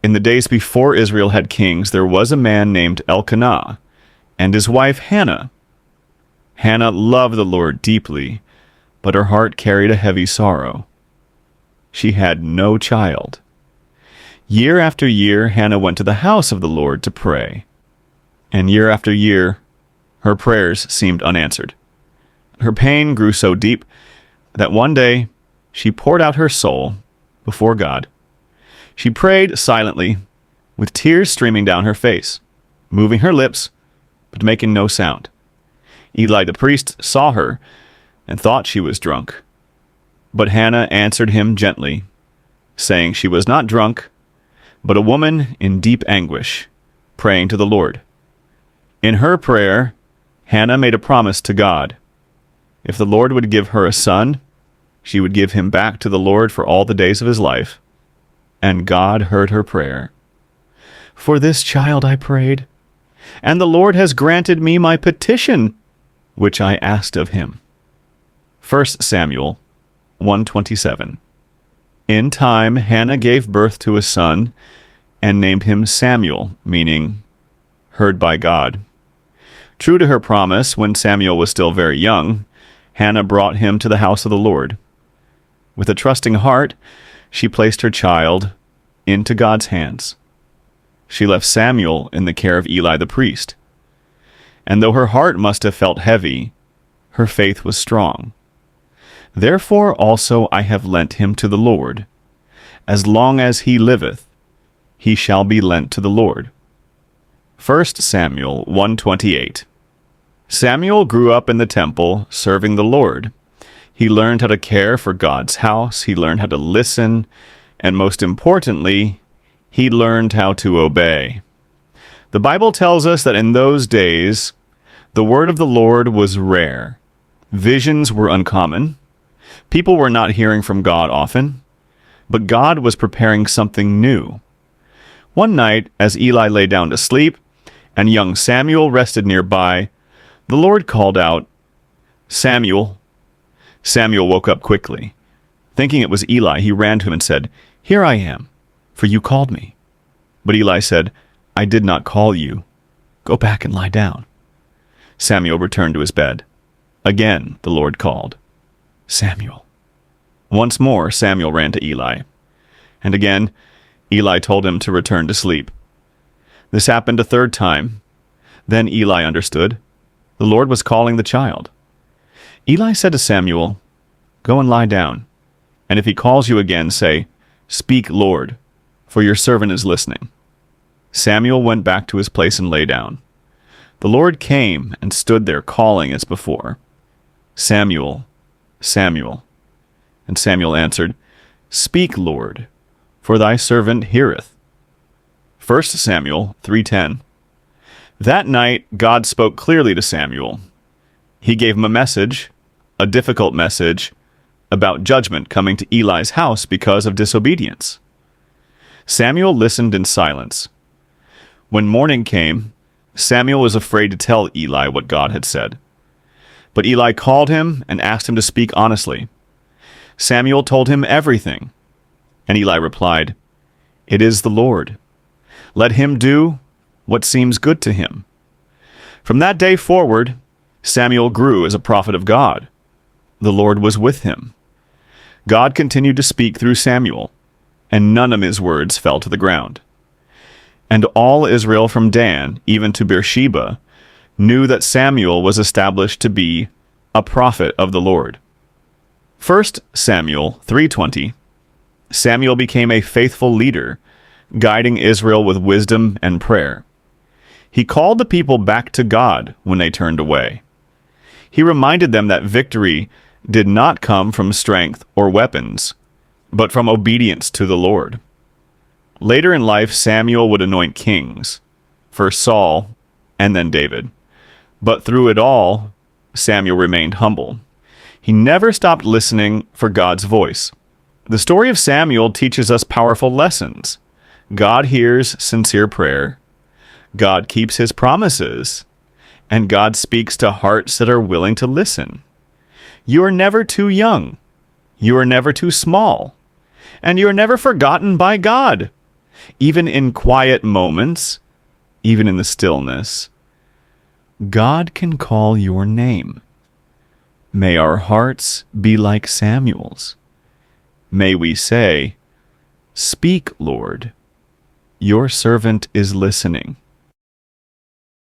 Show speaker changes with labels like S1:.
S1: In the days before Israel had kings, there was a man named Elkanah, and his wife Hannah. Hannah loved the Lord deeply, but her heart carried a heavy sorrow. She had no child. Year after year, Hannah went to the house of the Lord to pray, and year after year, her prayers seemed unanswered. Her pain grew so deep that one day she poured out her soul before God. She prayed silently, with tears streaming down her face, moving her lips, but making no sound. Eli the priest saw her and thought she was drunk. But Hannah answered him gently, saying she was not drunk, but a woman in deep anguish, praying to the Lord. In her prayer, Hannah made a promise to God. If the Lord would give her a son, she would give him back to the Lord for all the days of his life. And God heard her prayer. For this child I prayed, and the Lord has granted me my petition, which I asked of him. 1 Samuel 1:27. In time, Hannah gave birth to a son and named him Samuel, meaning heard by God. True to her promise, when Samuel was still very young, Hannah brought him to the house of the Lord. With a trusting heart, she placed her child into God's hands. She left Samuel in the care of Eli the priest. And though her heart must have felt heavy, her faith was strong. Therefore also I have lent him to the Lord. As long as he liveth, he shall be lent to the Lord. 1 Samuel 1:28. Samuel grew up in the temple, serving the Lord. He learned how to care for God's house, he learned how to listen, and most importantly, he learned how to obey. The Bible tells us that in those days, the word of the Lord was rare. Visions were uncommon. People were not hearing from God often, but God was preparing something new. One night, as Eli lay down to sleep, and young Samuel rested nearby, the Lord called out, "Samuel." Samuel woke up quickly. Thinking it was Eli, he ran to him and said, "Here I am, for you called me." But Eli said, "I did not call you. Go back and lie down." Samuel returned to his bed. Again the Lord called, "Samuel." Once more Samuel ran to Eli. And again Eli told him to return to sleep. This happened a third time. Then Eli understood. The Lord was calling the child. Eli said to Samuel, "Go and lie down, and if he calls you again, say, 'Speak, Lord, for your servant is listening.'" Samuel went back to his place and lay down. The Lord came and stood there calling as before, "Samuel, Samuel." And Samuel answered, "Speak, Lord, for thy servant heareth." 1 Samuel 3:10. That night God spoke clearly to Samuel. He gave him a message, a difficult message, about judgment coming to Eli's house because of disobedience. Samuel listened in silence. When morning came, Samuel was afraid to tell Eli what God had said. But Eli called him and asked him to speak honestly. Samuel told him everything. And Eli replied, "It is the Lord. Let him do what seems good to him." From that day forward, Samuel grew as a prophet of God. The Lord was with him. God continued to speak through Samuel, and none of his words fell to the ground. And all Israel from Dan, even to Beersheba, knew that Samuel was established to be a prophet of the Lord. 1 Samuel 3:20. Samuel became a faithful leader, guiding Israel with wisdom and prayer. He called the people back to God when they turned away. He reminded them that victory did not come from strength or weapons, but from obedience to the Lord. Later in life, Samuel would anoint kings, first Saul and then David. But through it all, Samuel remained humble. He never stopped listening for God's voice. The story of Samuel teaches us powerful lessons. God hears sincere prayer, God keeps his promises, and God speaks to hearts that are willing to listen. You are never too young. You are never too small. And you are never forgotten by God. Even in quiet moments, even in the stillness, God can call your name. May our hearts be like Samuel's. May we say, "Speak, Lord. Your servant is listening."